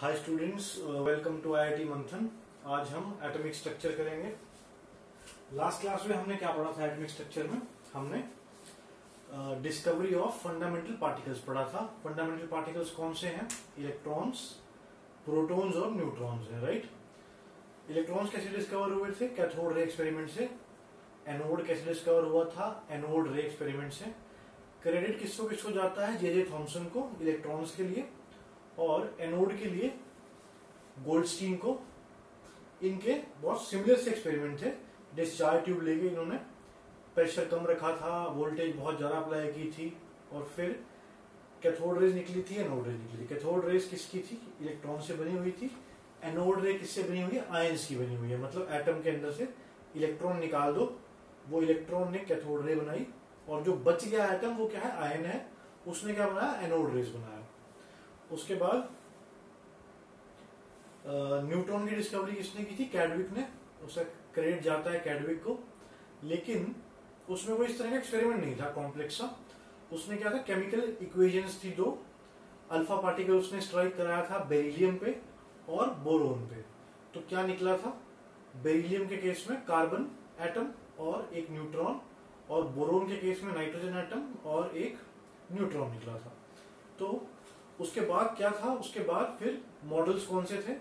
Hi students, welcome to IIT Manthan. आज हम atomic structure करेंगे। लास्ट क्लास में हमने क्या पढ़ा था? एटॉमिक स्ट्रक्चर में हमने डिस्कवरी ऑफ फंडामेंटल पार्टिकल्स पढ़ा था। फंडामेंटल पार्टिकल्स कौन से हैं? इलेक्ट्रॉन्स, प्रोटॉन्स और न्यूट्रॉन्स हैं, राइट। इलेक्ट्रॉन्स कैसे डिस्कवर हुए थे? कैथोड रे एक्सपेरिमेंट से। एनोड कैसे डिस्कवर हुआ था? एनोड रे एक्सपेरिमेंट से। क्रेडिट किसको किसको जाता है? जे थॉमसन को इलेक्ट्रॉन्स के लिए, और एनोड के लिए गोल्डस्टीन को। इनके बहुत सिमिलर से एक्सपेरिमेंट थे। डिस्चार्ज ट्यूब लेके इन्होंने प्रेशर कम रखा था, वोल्टेज बहुत ज्यादा अप्लाई की थी, और फिर कैथोड रेज निकली थी, एनोड रेज निकली थी। कैथोड रेज किसकी थी? इलेक्ट्रॉन से बनी हुई थी। एनोड रे किससे बनी हुई है? आयंस की बनी हुई है। मतलब एटम के अंदर से इलेक्ट्रॉन निकाल दो, वो इलेक्ट्रॉन ने कैथोड रे बनाई, और जो बच गया एटम वो क्या है? आयन है। उसने क्या बनाया? एनोड रेज बनाया। उसके बाद न्यूट्रॉन की डिस्कवरी किसने की थी? कैडविक ने। उसका क्रेडिट जाता है कैडविक को। लेकिन उसमें कोई इस तरह का एक्सपेरिमेंट नहीं था कॉम्प्लेक्स सा। उसने क्या था? केमिकल इक्वेशंस थी दो। अल्फा पार्टिकल उसने स्ट्राइक कराया था बेरिलियम पे और बोरोन पे। तो क्या निकला था? बेरिलियम के केस में कार्बन एटम और एक न्यूट्रॉन, और बोरोन के केस में नाइट्रोजन एटम और एक न्यूट्रॉन निकला था। तो उसके बाद क्या था? उसके बाद फिर मॉडल्स कौन से थे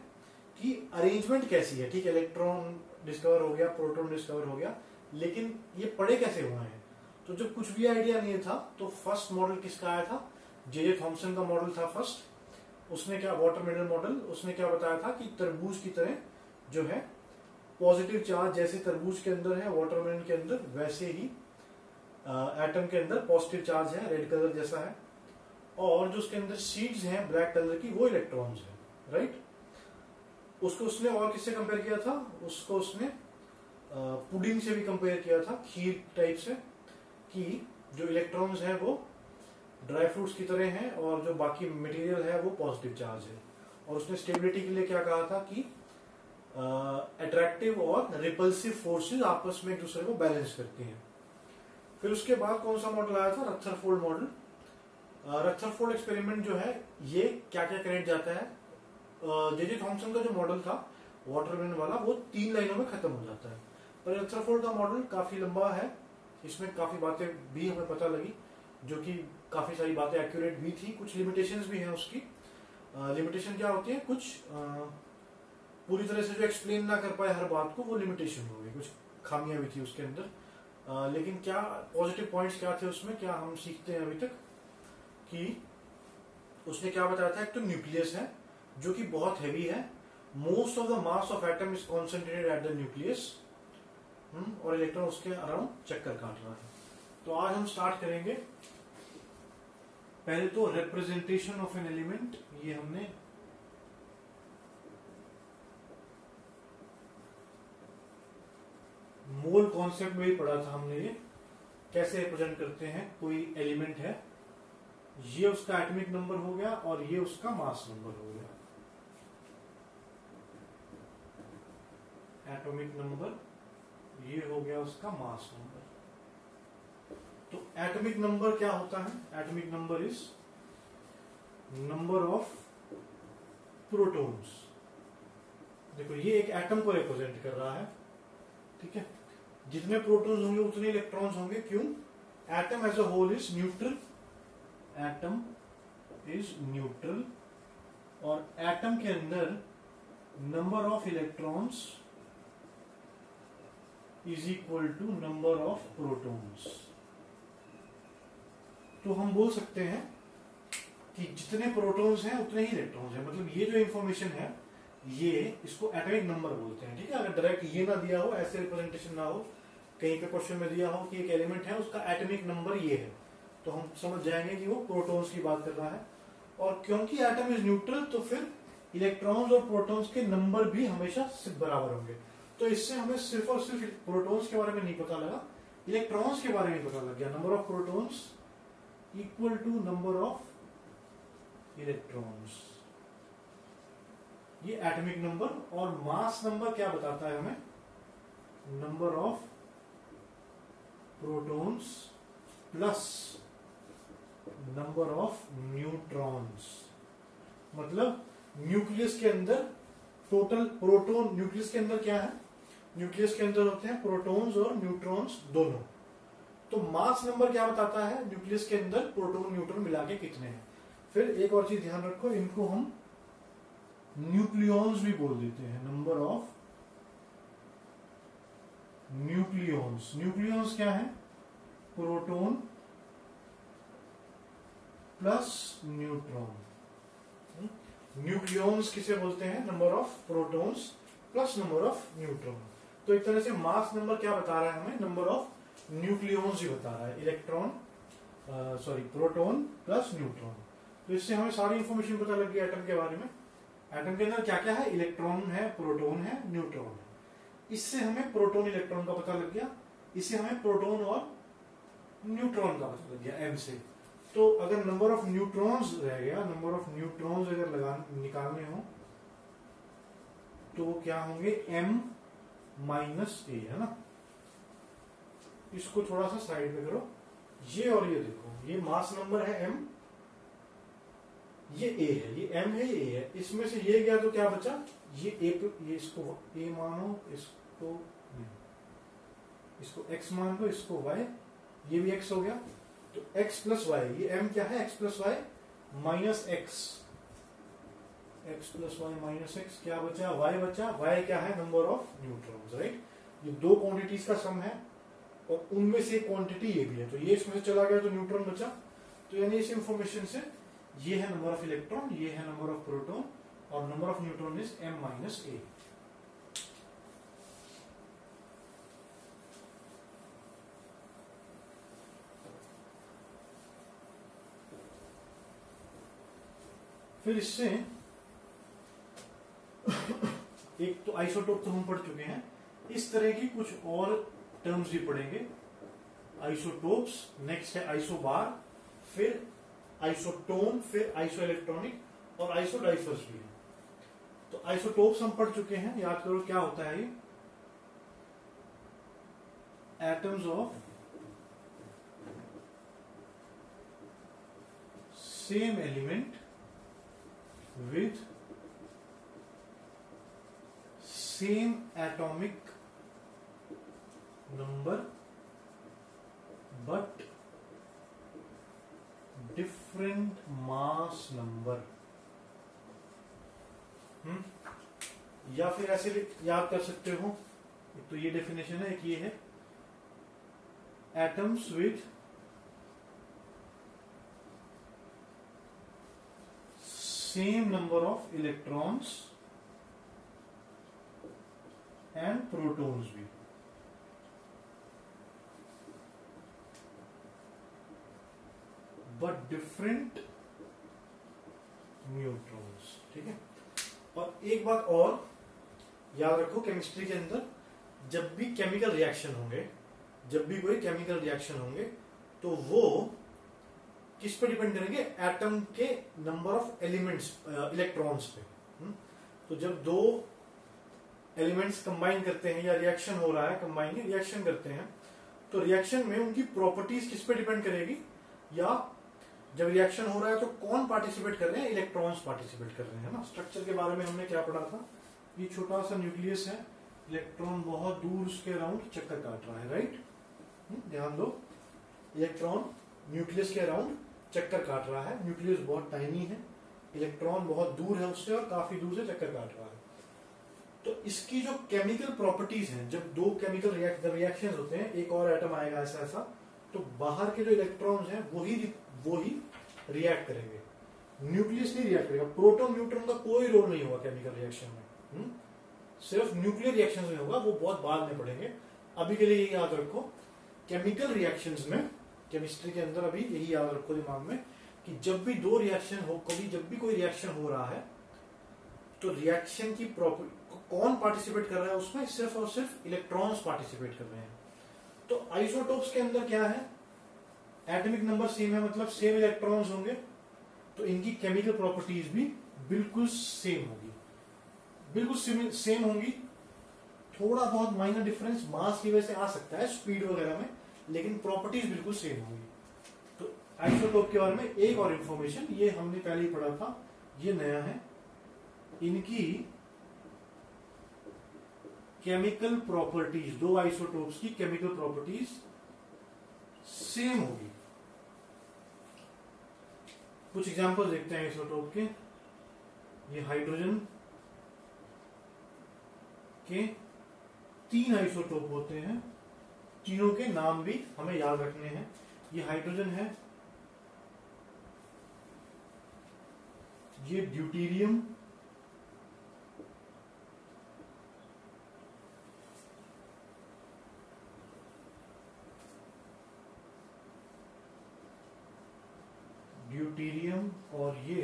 कि अरेंजमेंट कैसी है। ठीक है, इलेक्ट्रॉन डिस्कवर हो गया, प्रोटॉन डिस्कवर हो गया, लेकिन ये पड़े कैसे हुए हैं? तो जब कुछ भी आइडिया नहीं था तो फर्स्ट मॉडल किसका आया था? जे थॉमसन का मॉडल था फर्स्ट। उसने क्या, वाटरमेलन मॉडल, उसने क्या बताया था कि तरबूज की तरह जो है पॉजिटिव चार्ज, जैसे तरबूज के अंदर है वाटरमेलन के अंदर, वैसे ही एटम के अंदर पॉजिटिव चार्ज है, रेड कलर जैसा है, और जो उसके अंदर सीड्स हैं ब्लैक कलर की, वो इलेक्ट्रॉन्स हैं, राइट। उसको उसने और किससे कंपेयर किया था? उसको उसने पुडिंग से भी कंपेयर किया था, खीर टाइप से, कि जो इलेक्ट्रॉन्स हैं वो ड्राई फ्रूट्स की तरह हैं, और जो बाकी मटेरियल है वो पॉजिटिव चार्ज है। और उसने स्टेबिलिटी के लिए क्या कहा था कि अट्रैक्टिव और रिपल्सिव फोर्सेस आपस में एक दूसरे को बैलेंस करती हैं। फिर उसके बाद कौन सा मॉडल आया था? रथरफोर्ड मॉडल। रथरफोर्ड एक्सपेरिमेंट जो है, ये क्या क्या क्रेडिट जाता है? जे थॉमसन का जो मॉडल था वाटरमेलन वाला, वो 3 लाइनों में खत्म हो जाता है। पर रथरफोर्ड का मॉडल काफी लंबा है। इसमें काफी बातें भी हमें पता लगी, जो कि काफी सारी बातें एक्यूरेट भी थी। कुछ लिमिटेशंस भी हैं उसकी। लिमिटेशन क्या होती है? कुछ पूरी तरह से जो एक्सप्लेन ना कर पाए हर बात को, वो लिमिटेशन हो गई। कुछ खामियां भी थी उसके अंदर। लेकिन क्या पॉजिटिव पॉइंट्स क्या थे उसमें, क्या हम सीखते हैं अभी तक? कि उसने क्या बताया था? एक तो न्यूक्लियस है जो कि बहुत हैवी है। Most of the mass of atom is concentrated at the nucleus, और इलेक्ट्रॉन उसके अराउंड चक्कर काट रहा है। तो आज हम स्टार्ट करेंगे। पहले तो रिप्रेजेंटेशन ऑफ एन एलिमेंट, ये हमने मोल कॉन्सेप्ट में ही पढ़ा था हमने। ये कैसे रिप्रेजेंट करते हैं? कोई एलिमेंट है, ये उसका एटॉमिक नंबर हो गया और ये उसका मास नंबर हो गया। एटॉमिक नंबर, ये हो गया उसका मास नंबर। तो एटॉमिक नंबर क्या होता है? Atomic number is number of protons. देखो, ये एक एटम को रिप्रेजेंट कर रहा है, ठीक है। जितने प्रोटॉन्स होंगे उतने इलेक्ट्रॉन्स होंगे। क्यों? Atom as a whole is neutral. Atom is neutral, और एटम के अंदर number of electrons is equal to number of protons. तो हम बोल सकते हैं कि जितने प्रोटॉन्स हैं उतने ही इलेक्ट्रॉन्स हैं। मतलब ये जो इंफॉर्मेशन है, ये इसको एटॉमिक नंबर बोलते हैं, ठीक है। अगर डायरेक्ट ये ना दिया हो, ऐसे रिप्रेजेंटेशन ना हो, कहीं पे क्वेश्चन में दिया हो कि एक एलिमेंट है उसका एटॉमिक नंबर ये है, तो हम समझ जाएंगे कि वो प्रोटॉन्स की बात कर रहा है। और क्योंकि एटम इज न्यूट्रल, तो फिर इलेक्ट्रॉन्स और प्रोटॉन्स के नंबर भी हमेशा बराबर होंगे। तो इससे हमें सिर्फ और सिर्फ प्रोटॉन्स के बारे में नहीं पता लगा, इलेक्ट्रॉन्स के बारे में पता लग गया। Number of protons equal to number of electrons, ये एटॉमिक नंबर। और मास नंबर क्या बताता है हमें? Number of protons plus number of neutrons. मतलब न्यूक्लियस के अंदर टोटल प्रोटॉन, न्यूक्लियस के अंदर क्या है, न्यूक्लियस के अंदर होते हैं प्रोटॉन्स और न्यूट्रॉन्स दोनों। तो मास नंबर क्या बताता है, न्यूक्लियस के अंदर प्रोटॉन न्यूट्रॉन मिला के कितने हैं। फिर एक और चीज ध्यान रखो, इनको हम न्यूक्लियॉन्स भी बोल देते हैं, नंबर ऑफ न्यूक्लियॉन्स। न्यूक्लियॉन्स क्या है, प्रोटॉन प्लस न्यूट्रॉन। न्यूक्लियॉन्स किसे बोलते हैं, number of protons plus number of neutron. तो एक तरह से मास नंबर क्या बता रहा है हमें, नंबर ऑफ न्यूक्लियॉन्स ही बता रहा है, इलेक्ट्रॉन प्रोटॉन प्लस न्यूट्रॉन। तो इससे हमें सारी इंफॉर्मेशन पता लग गई एटम के बारे में। एटम के अंदर क्या क्या है, इलेक्ट्रॉन है, प्रोटॉन है, न्यूट्रॉन है। इससे हमें प्रोटॉन इलेक्ट्रॉन का पता लग गया, इससे हमें प्रोटॉन और न्यूट्रॉन का पता लग गया एम से। तो अगर नंबर ऑफ न्यूट्रॉन्स रह गया, नंबर ऑफ न्यूट्रॉन्स अगर निकालने हो तो वो क्या होंगे, m माइनस ए, है ना। इसको थोड़ा सा साइड में करो, ये और ये देखो, ये मास नंबर है m, ये a है, ये m है, ये a है। इसमें से ये गया तो क्या बचा, ये a पे, ये इसको a मानो, इसको x मान लो, इसको y, ये भी x हो गया। तो x प्लस वाई, ये m क्या है, x plus Y minus X, x plus Y minus X, क्या बचा, y बचा। y क्या है, नंबर ऑफ न्यूट्रॉन्स, राइट। ये दो क्वांटिटीज का सम है और उनमें से एक क्वांटिटी ये भी है, तो ये इसमें से चला गया तो न्यूट्रॉन बचा। तो यानी इस इंफॉर्मेशन से ये है नंबर ऑफ इलेक्ट्रॉन, ये है नंबर ऑफ प्रोटॉन, और number of neutron is m minus A. फिर इससे एक तो आइसोटोप तो हम पढ़ चुके हैं, इस तरह की कुछ और टर्म्स भी पढ़ेंगे। आइसोटोप्स, नेक्स्ट है आइसोबार, फिर आइसोटोन, फिर आइसो इलेक्ट्रॉनिक और आइसोडाइफर्स भी है। तो आइसोटोप्स हम पढ़ चुके हैं, याद करो क्या होता है ये, atoms of same element with same atomic number but different mass number। या फिर ऐसे याद कर सकते हो, तो ये डेफिनेशन है, एक ये है, atoms with same number of electrons and protons भी, but different neutrons, ठीक है। और एक बात और याद रखो, केमिस्ट्री के अंदर जब भी केमिकल रिएक्शन होंगे, जब भी कोई केमिकल रिएक्शन होंगे, तो वो किस पे डिपेंड करेंगे, एटम के नंबर ऑफ एलिमेंट्स, इलेक्ट्रॉन्स पे। तो जब दो एलिमेंट्स कंबाइन करते हैं या रिएक्शन हो रहा है, कंबाइन रिएक्शन करते हैं, तो रिएक्शन में उनकी प्रॉपर्टीज किस पे डिपेंड करेगी, या जब रिएक्शन हो रहा है तो कौन पार्टिसिपेट कर रहे हैं, इलेक्ट्रॉन्स पार्टिसिपेट कर रहे हैं ना। स्ट्रक्चर के बारे में हमने क्या पढ़ा था, ये छोटा सा न्यूक्लियस है, इलेक्ट्रॉन बहुत दूर उसके अराउंड चक्कर काट रहा है, राइट। ध्यान दो, इलेक्ट्रॉन न्यूक्लियस के अराउंड चक्कर काट रहा है, न्यूक्लियस बहुत टाइनी है, इलेक्ट्रॉन बहुत दूर है उससे और काफी दूर से चक्कर काट रहा है। तो इसकी जो केमिकल प्रॉपर्टीज हैं, जब दो केमिकल रिएक्शन होते हैं, एक और एटम आएगा ऐसा ऐसा, तो बाहर के जो इलेक्ट्रॉन्स हैं वो ही रिएक्ट करेंगे, न्यूक्लियस नहीं रिएक्ट करेगा। प्रोटॉन न्यूट्रॉन का कोई रोल नहीं होगा केमिकल रिएक्शन में, सिर्फ न्यूक्लियर रिएक्शन में होगा, वो बहुत बाद में पढ़ेंगे। अभी के लिए याद रखो, केमिकल रिएक्शंस में, केमिस्ट्री के अंदर अभी यही याद रखो दिमाग में, कि जब भी दो रिएक्शन हो, कभी जब भी कोई रिएक्शन हो रहा है, तो रिएक्शन की कौन पार्टिसिपेट कर रहा है उसमें, सिर्फ और सिर्फ इलेक्ट्रॉन्स पार्टिसिपेट कर रहे हैं। तो आइसोटोप्स के अंदर क्या है, एटॉमिक नंबर सेम है, मतलब सेम इलेक्ट्रॉन्स होंगे, तो इनकी केमिकल प्रॉपर्टीज भी बिल्कुल सेम होगी, बिल्कुल सेम होंगी। थोड़ा बहुत माइनर डिफरेंस मास की वजह से आ सकता है, स्पीड वगैरह में, लेकिन प्रॉपर्टीज बिल्कुल सेम होगी। तो आइसोटोप के बारे में एक और इंफॉर्मेशन, ये हमने पहले ही पढ़ा था, ये नया है, इनकी केमिकल प्रॉपर्टीज, दो आइसोटोप्स की केमिकल प्रॉपर्टीज सेम होगी। कुछ एग्जांपल देखते हैं आइसोटोप के। ये हाइड्रोजन के 3 आइसोटोप होते हैं, तीनों के नाम भी हमें याद रखने हैं। ये हाइड्रोजन है, ये ड्यूटेरियम, और ये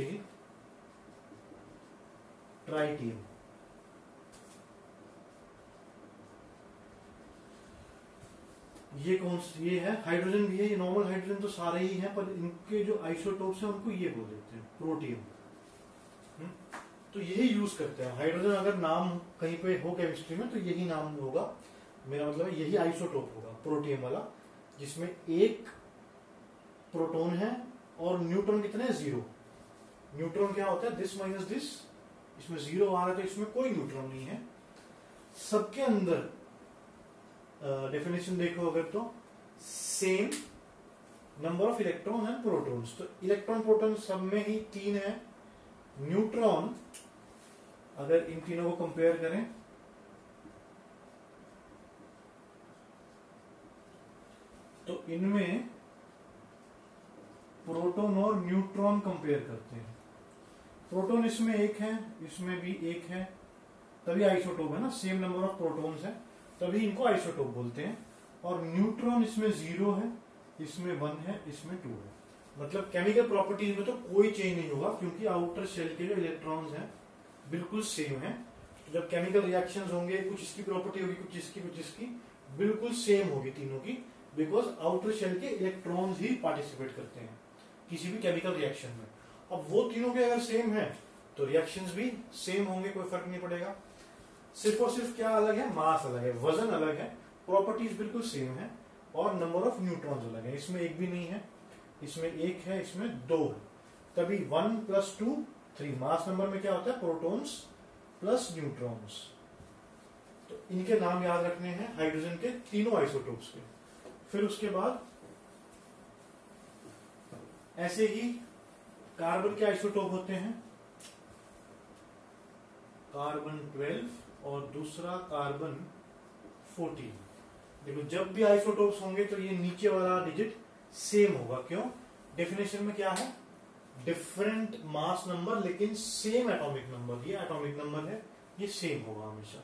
ट्राइटियम। ये है हाइड्रोजन भी है, ये नॉर्मल हाइड्रोजन तो सारे ही हैं, पर इनके जो आइसोटोप्स हैं उनको ये बोल देते हैं प्रोटियम। तो यही यूज करते हैं। हाइड्रोजन अगर नाम कहीं पे हो केमिस्ट्री में तो यही नाम होगा, मेरा मतलब है यही आइसोटोप होगा प्रोटियम वाला, जिसमें एक प्रोटॉन है और न्यूट्रॉन कितने हैं? 0। न्यूट्रॉन क्या होता है? दिस माइनस दिस, इसमें 0 आ रहा है तो इसमें कोई न्यूट्रॉन नहीं है। सबके अंदर डेफिनेशन देखो अगर तो same number of electron and protons, तो इलेक्ट्रॉन प्रोटॉन सब में ही 3 है। न्यूट्रॉन अगर इन तीनों को कंपेयर करें तो इनमें प्रोटॉन और न्यूट्रॉन कंपेयर करते हैं। प्रोटॉन इसमें 1 है, इसमें भी 1 है, तभी आइसोटोप है ना, सेम नंबर ऑफ प्रोटॉन्स है, तभी इनको आइसोटोप बोलते हैं। और न्यूट्रॉन इसमें 0 है, इसमें 1 है, इसमें 2 है। मतलब केमिकल प्रॉपर्टीज में तो कोई चेंज नहीं होगा, क्योंकि आउटर शेल के जो इलेक्ट्रॉन्स हैं बिल्कुल सेम है। तो जब केमिकल रिएक्शंस होंगे, कुछ इसकी प्रॉपर्टी होगी, कुछ इसकी, कुछ इसकी, बिल्कुल सेम होगी तीनों की, बिकॉज आउटर शेल के इलेक्ट्रॉन्स ही पार्टिसिपेट करते हैं किसी भी केमिकल रिएक्शन में। अब वो तीनों के अगर सेम है तो रिएक्शंस भी सेम होंगे, कोई फर्क नहीं पड़ेगा। सिर्फ और सिर्फ क्या अलग है? मास अलग है, वजन अलग है, प्रॉपर्टीज बिल्कुल सेम है, और नंबर ऑफ न्यूट्रॉन्स अलग है। इसमें 1 भी नहीं है, इसमें 1 है, इसमें 2 है, तभी 1 + 2 3। मास नंबर में क्या होता है? Protons plus neutrons. तो इनके नाम याद रखने हैं हाइड्रोजन के तीनों आइसोटोप्स के। फिर उसके बाद ऐसे ही कार्बन के आइसोटोप होते हैं, कार्बन 12 और दूसरा कार्बन 14। देखो जब भी आइसोटोप्स होंगे तो ये नीचे वाला डिजिट सेम होगा। क्यों? डेफिनेशन में क्या है? डिफरेंट मास नंबर लेकिन सेम एटॉमिक नंबर। ये एटॉमिक नंबर है, ये सेम होगा हमेशा।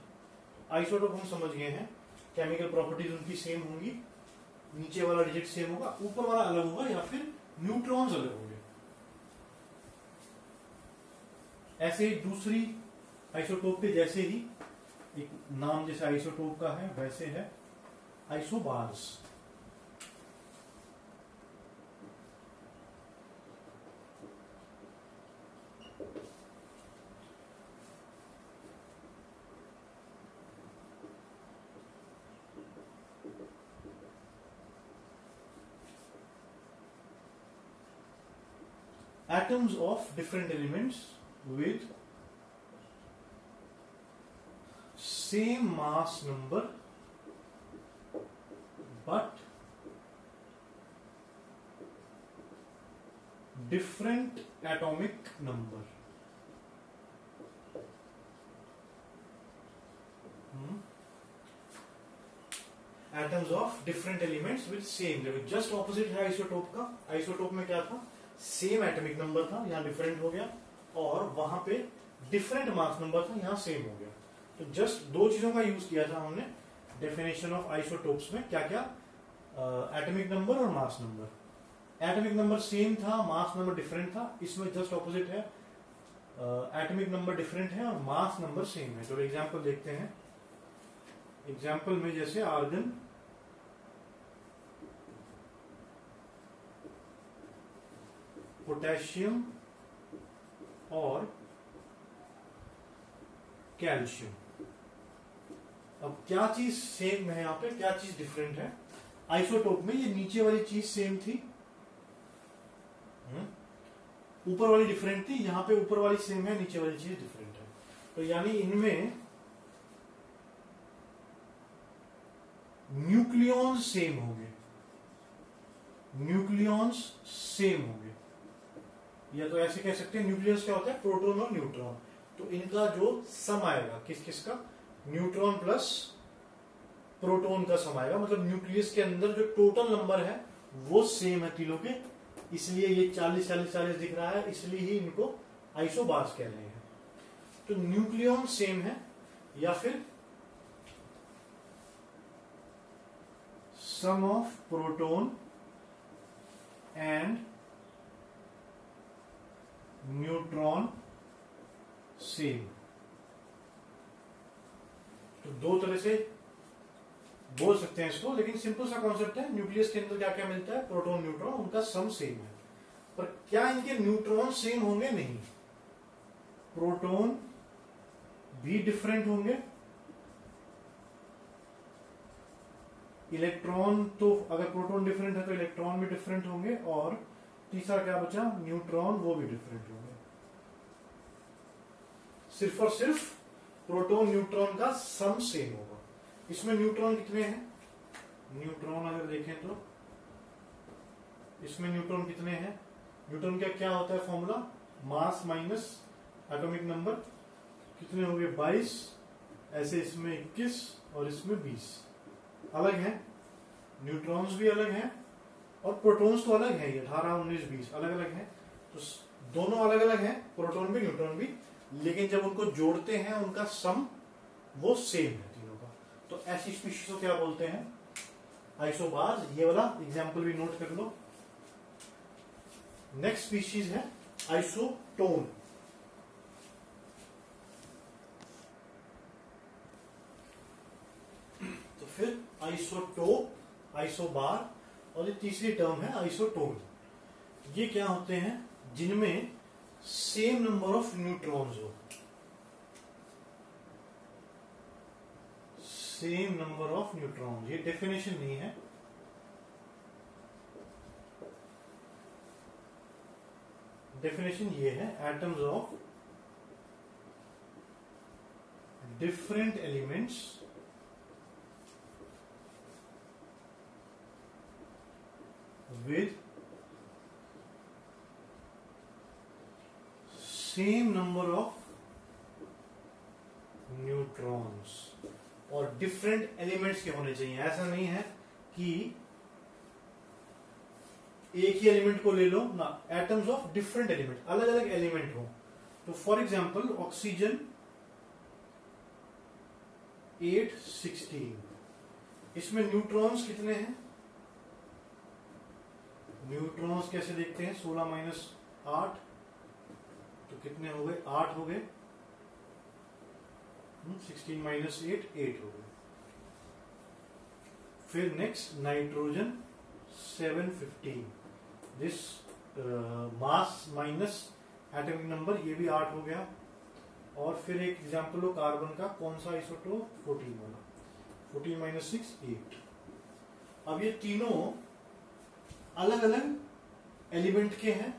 आइसोटोप हम समझ गए हैं, केमिकल प्रॉपर्टीज उनकी सेम होंगी, नीचे वाला डिजिट सेम होगा, ऊपर वाला अलग होगा या फिर न्यूट्रॉन्स अलग होंगे। ऐसे ही दूसरी आइसोटोप के जैसे ही एक नाम जैसे आइसोटोप का है वैसे है isobars. Atoms of different elements with same mass number but different atomic number. Atoms of different elements with same, just opposite है आइसोटोप का। आइसोटोप में क्या था? सेम एटॉमिक नंबर था, यहाँ डिफरेंट हो गया, और वहां पे डिफरेंट मास नंबर था, यहाँ सेम हो गया। तो जस्ट 2 चीजों का यूज किया था हमने डेफिनेशन ऑफ आइसोटोप्स में। क्या क्या? एटॉमिक नंबर और mass number. Atomic number same था, मास नंबर डिफरेंट था। इसमें जस्ट ऑपोजिट है, एटॉमिक नंबर डिफरेंट है और मास नंबर सेम है। तो एग्जाम्पल देखते हैं। एग्जाम्पल में जैसे आर्गन, पोटेशियम और कैल्शियम। अब क्या चीज सेम है यहाँ पे, क्या चीज डिफरेंट है? आइसोटोप में ये नीचे वाली चीज सेम थी, ऊपर वाली डिफरेंट थी। यहाँ पे ऊपर वाली सेम है, नीचे वाली चीज डिफरेंट है। तो यानी इनमें न्यूक्लियॉन्स सेम होंगे, न्यूक्लियॉन्स सेम होंगे, या तो ऐसे कह सकते हैं न्यूक्लियस क्या होता है, प्रोटॉन और न्यूट्रॉन। तो इनका जो सम आएगा किस किस का, न्यूट्रॉन प्लस प्रोटॉन का सम आएगा, मतलब न्यूक्लियस के अंदर जो टोटल नंबर है वो सेम है तीनों के, इसलिए ये 40-40-40 दिख रहा है, इसलिए ही इनको आइसोबार्स कह रहे हैं। तो न्यूक्लियॉन सेम है, या फिर sum of proton and neutron same. तो दो तरह से बोल सकते हैं इसको, लेकिन सिंपल सा कॉन्सेप्ट है, न्यूक्लियस के अंदर क्या क्या मिलता है, प्रोटॉन न्यूट्रॉन, उनका सम सेम है। पर क्या इनके न्यूट्रॉन सेम होंगे, नहीं, प्रोटॉन भी डिफरेंट होंगे, इलेक्ट्रॉन, तो अगर प्रोटॉन डिफरेंट है तो इलेक्ट्रॉन भी डिफरेंट होंगे, और तीसरा क्या बचा, न्यूट्रॉन, वो भी डिफरेंट होंगे। सिर्फ और सिर्फ प्रोटॉन न्यूट्रॉन का सम सेम होगा। इसमें न्यूट्रॉन कितने हैं, न्यूट्रॉन अगर देखें तो इसमें न्यूट्रॉन कितने हैं, न्यूट्रॉन का क्या होता है फॉर्मूला, मास माइनस एटॉमिक नंबर, कितने होंगे 22, ऐसे इसमें 21 और इसमें 20, अलग है, न्यूट्रॉन्स भी अलग हैं और प्रोटॉन्स तो अलग है, ये 18, 19, 20 अलग अलग हैं। तो दोनों अलग अलग हैं, प्रोटॉन भी न्यूट्रॉन भी, लेकिन जब उनको जोड़ते हैं उनका सम वो सेम है तीनों का। तो ऐसी स्पीशीज को क्या बोलते हैं, आइसोबार्स। ये वाला एग्जाम्पल भी नोट कर लो। नेक्स्ट स्पीशीज है आइसोटोन। तो फिर आइसोटोप, आइसोबार, और ये तीसरी टर्म है आइसोटोन। ये क्या होते हैं, जिनमें सेम नंबर ऑफ न्यूट्रॉन्स हो, सेम नंबर ऑफ न्यूट्रॉन। ये डेफिनेशन नहीं है, डेफिनेशन ये है, atoms of different elements with same number of neutrons, और डिफरेंट एलिमेंट्स के होने चाहिए। ऐसा नहीं है कि एक ही एलिमेंट को ले लो ना, एटम्स ऑफ डिफरेंट एलिमेंट, अलग अलग एलिमेंट हो। तो फॉर एग्जांपल ऑक्सीजन 816, इसमें न्यूट्रॉन्स कितने हैं, न्यूट्रॉन्स कैसे देखते हैं, 16 माइनस 8, तो कितने हो गए, 8 हो गए, 16 माइनस 8, 8 हो गए। फिर next nitrogen 715, this mass minus atomic number, ये भी 8 हो गया। और फिर एक एग्जांपल हो कार्बन का, कौन सा आइसोटोप, 14 वाला, 14 माइनस 6, 8। अब ये तीनों अलग अलग एलिमेंट के हैं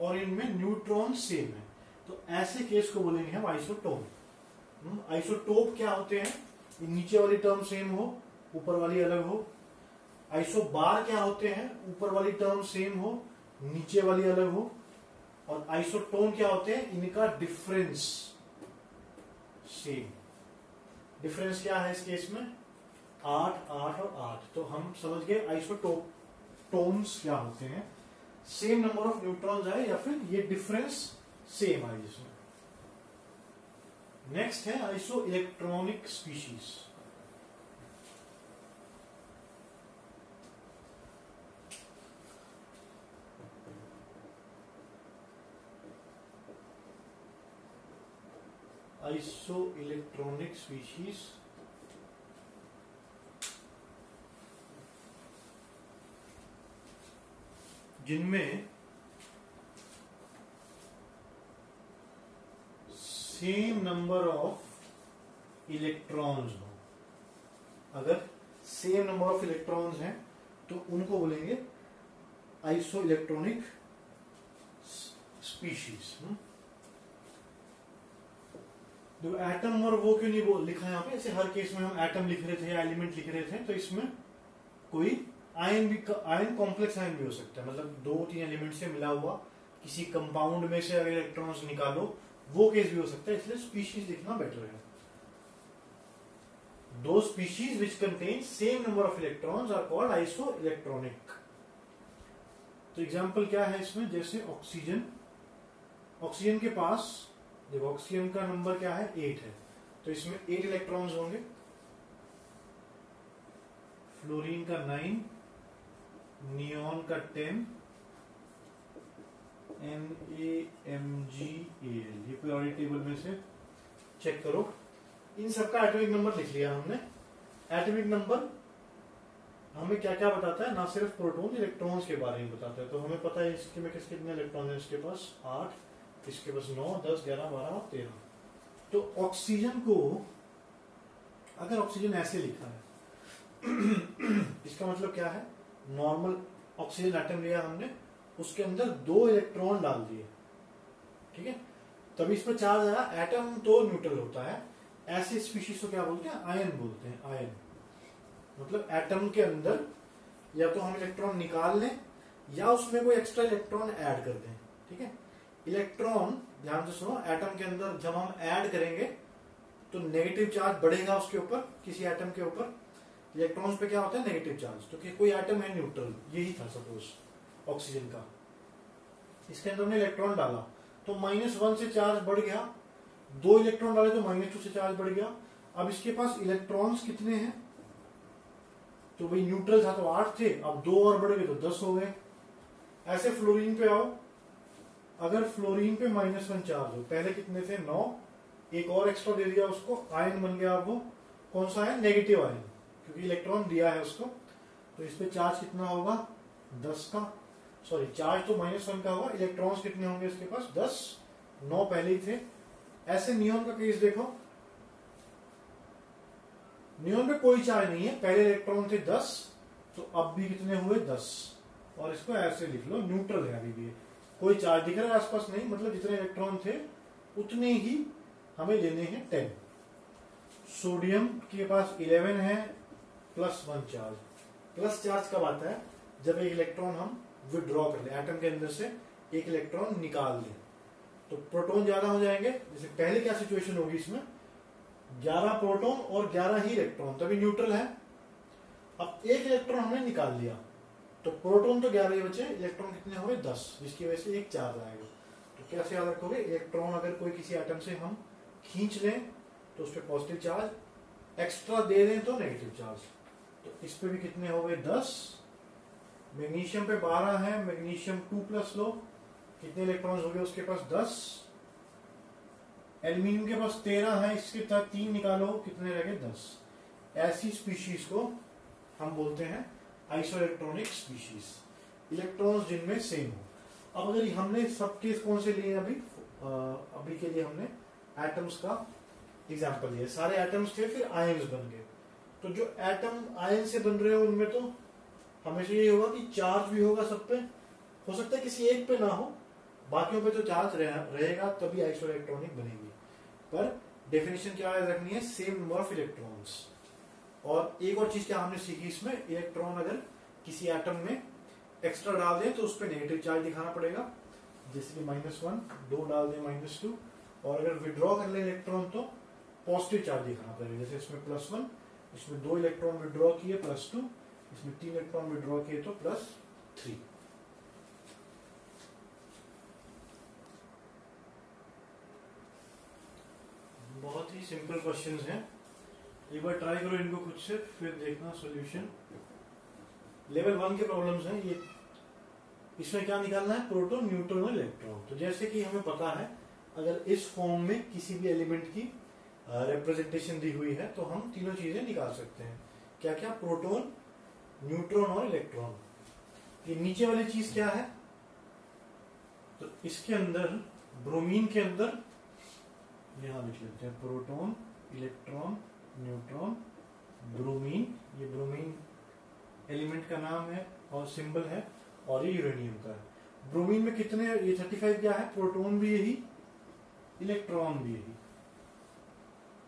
और इनमें न्यूट्रॉन सेम है, तो ऐसे केस को बोलेंगे हम आइसोटोप। आइसोटोप क्या होते हैं, नीचे वाली टर्म सेम हो, ऊपर वाली अलग हो। आइसोबार क्या होते हैं, ऊपर वाली टर्म सेम हो, नीचे वाली अलग हो। और आइसोटोन क्या होते हैं, इनका डिफरेंस सेम। डिफरेंस क्या है इस केस में, 8, 8 और 8। तो हम समझ गए आइसोटोप टोन्स क्या होते हैं, सेम नंबर ऑफ न्यूट्रॉन्स आए या फिर ये डिफरेंस सेम आए जिसमें। नेक्स्ट है iso electronic species. Iso electronic species जिनमें सेम नंबर ऑफ इलेक्ट्रॉन्स हो। अगर सेम नंबर ऑफ इलेक्ट्रॉन्स हैं तो उनको बोलेंगे आइसो इलेक्ट्रॉनिक स्पीशीज। तो एटम और वो क्यों नहीं लिखा है यहाँ पे, ऐसे हर केस में हम एटम लिख रहे थे या एलिमेंट लिख रहे थे, तो इसमें कोई आयन भी, आयन कॉम्प्लेक्स आयन भी हो सकता है, मतलब 2-3 एलिमेंट से मिला हुआ किसी कंपाउंड में से अगर इलेक्ट्रॉन्स निकालो वो केस भी हो सकता है, इसलिए स्पीशीज लिखना बेटर है। दो species which contain same number of electrons are called isoelectronic. तो एग्जांपल क्या है इसमें, जैसे ऑक्सीजन, ऑक्सीजन के पास देखो ऑक्सीजन का नंबर क्या है 8 है, तो इसमें 8 इलेक्ट्रॉन्स होंगे। फ्लोरीन का 9, नियॉन का 10, NaMgAl, ये पीरियोडिक टेबल में से चेक करो। इन सबका एटॉमिक नंबर लिख लिया हमने। एटॉमिक नंबर हमें क्या क्या बताता है, ना सिर्फ प्रोटॉन इलेक्ट्रॉन्स के बारे में बताता है, तो हमें पता है इसके में कितने इलेक्ट्रॉन है, इसके पास 8, इसके पास 9, 10, 11, 12 और 13। तो ऑक्सीजन को अगर ऑक्सीजन ऐसे लिखा है इसका मतलब क्या है, नॉर्मल ऑक्सीजन एटम लिया हमने, उसके अंदर 2 इलेक्ट्रॉन डाल दिए, ठीक है, तभी इसमें चार्ज आया। एटम तो न्यूट्रल होता है, ऐसी स्पीशीज को क्या बोलते हैं, आयन बोलते हैं। आयन मतलब एटम के अंदर या तो हम इलेक्ट्रॉन निकाल लें या उसमें कोई एक्स्ट्रा इलेक्ट्रॉन ऐड कर दें, ठीक है। इलेक्ट्रॉन ध्यान से सुनो, एटम के अंदर जब हम ऐड करेंगे तो नेगेटिव चार्ज बढ़ेगा उसके ऊपर, किसी एटम के ऊपर। इलेक्ट्रॉन्स पे क्या होता है, नेगेटिव चार्ज, तो कि कोई एटम है न्यूट्रल, यही था सपोज ऑक्सीजन का, इसके अंदर हमने इलेक्ट्रॉन डाला तो -1 से चार्ज बढ़ गया, 2 इलेक्ट्रॉन डाले तो -2 से चार्ज बढ़ गया। अब इसके पास इलेक्ट्रॉन्स कितने हैं, तो भाई न्यूट्रल था तो 8 थे, अब 2 और बढ़ गए तो 10 हो गए। ऐसे फ्लोरीन पे आओ, अगर फ्लोरीन पे -1 चार्ज हो, पहले कितने थे 9, एक और एक्स्ट्रा दे दिया उसको, आयन बन गया। अब वो कौन सा है, नेगेटिव आयन, क्योंकि इलेक्ट्रॉन दिया है उसको, तो इस पे चार्ज कितना होगा 10 का, सॉरी चार्ज तो -1 का होगा, इलेक्ट्रॉन्स कितने होंगे इसके पास 10, 9 पहले ही थे। ऐसे नियॉन का केस देखो, नियॉन पे कोई चार्ज नहीं है, पहले इलेक्ट्रॉन थे 10, तो अब भी कितने हुए 10, और इसको ऐसे लिख लो, न्यूट्रल है अभी भी, कोई चार्ज दिख रहा है आसपास नहीं, मतलब जितने इलेक्ट्रॉन थे उतने ही हमें लेने हैं 10। सोडियम के पास 11 है, +1 चार्ज। प्लस चार्ज कब आता है, जब एक इलेक्ट्रॉन हम विड्रॉ कर ले, एटम के अंदर से एक इलेक्ट्रॉन निकाल ले, तो प्रोटॉन ज्यादा हो जाएंगे। जैसे पहले क्या सिचुएशन होगी इसमें, 11 प्रोटॉन और 11 ही इलेक्ट्रॉन, तभी न्यूट्रल है। अब एक इलेक्ट्रॉन हमने निकाल लिया, तो प्रोटॉन तो 11 ही बचे, इलेक्ट्रॉन कितने हुए 10, जिसकी वजह से एक चार्ज आएगा। तो कैसे याद रखोगे, इलेक्ट्रॉन अगर कोई किसी एटम से हम खींच लें तो उस पर पॉजिटिव चार्ज, एक्स्ट्रा दे दें तो नेगेटिव चार्ज। तो इस पे भी कितने हो गए 10। मैग्नीशियम पे 12 है, मैग्नीशियम 2+ लो, कितने इलेक्ट्रॉन्स हो गए उसके पास 10। एल्यूमिनियम के पास 13 है, इसके साथ 3 निकालो, कितने रह गए 10। ऐसी स्पीशीज को हम बोलते हैं आइसोइलेक्ट्रॉनिक स्पीशीज, इलेक्ट्रॉन्स जिनमें सेम हो। अब अगर हमने सब केस कौन से लिए, अभी के लिए हमने एटम्स का एग्जांपल लिया, सारे एटम्स थे फिर आयंस बन गए। तो जो एटम आयन से बन रहे हो उनमें तो हमेशा ये होगा कि चार्ज भी होगा सब पे, हो सकता है किसी एक पे ना हो, बाकियों पे तो चार्ज रहेगा, तभी आइसोइलेक्ट्रॉनिक बनेगी। पर डेफिनेशन क्या रखनी है, सेम नंबर ऑफ इलेक्ट्रॉन्स। और एक और चीज क्या हमने सीखी इसमें, इलेक्ट्रॉन अगर किसी एटम में एक्स्ट्रा डाल दें तो उस पर नेगेटिव चार्ज दिखाना पड़ेगा, जैसे कि -1, 2 डाल दें -2, और अगर विड्रॉ कर ले इलेक्ट्रॉन तो पॉजिटिव चार्ज दिखाना पड़ेगा, जैसे इसमें +1, इसमें 2 इलेक्ट्रॉन विड्रॉ किए +2, इसमें 3 इलेक्ट्रॉन विड्रॉ किए तो +3। बहुत ही सिंपल क्वेश्चंस हैं, एक बार ट्राई करो इनको खुद से, फिर देखना सॉल्यूशन। लेवल 1 के प्रॉब्लम्स हैं ये। इसमें क्या निकालना है, प्रोटॉन, न्यूट्रॉन और इलेक्ट्रॉन। तो जैसे कि हमें पता है अगर इस फॉर्म में किसी भी एलिमेंट की रिप्रेजेंटेशन दी हुई है तो हम तीनों चीजें निकाल सकते हैं। क्या क्या, प्रोटॉन, न्यूट्रॉन और इलेक्ट्रॉन। ये नीचे वाली चीज क्या है, तो इसके अंदर ब्रोमीन के अंदर यहां लिख लेते हैं प्रोटॉन, इलेक्ट्रॉन, न्यूट्रॉन, ब्रोमीन। ये ब्रोमीन एलिमेंट का नाम है और सिंबल है, और ये यूरेनियम का है। ब्रोमीन में कितने, ये 35 क्या है, प्रोटॉन भी यही, इलेक्ट्रॉन भी यही।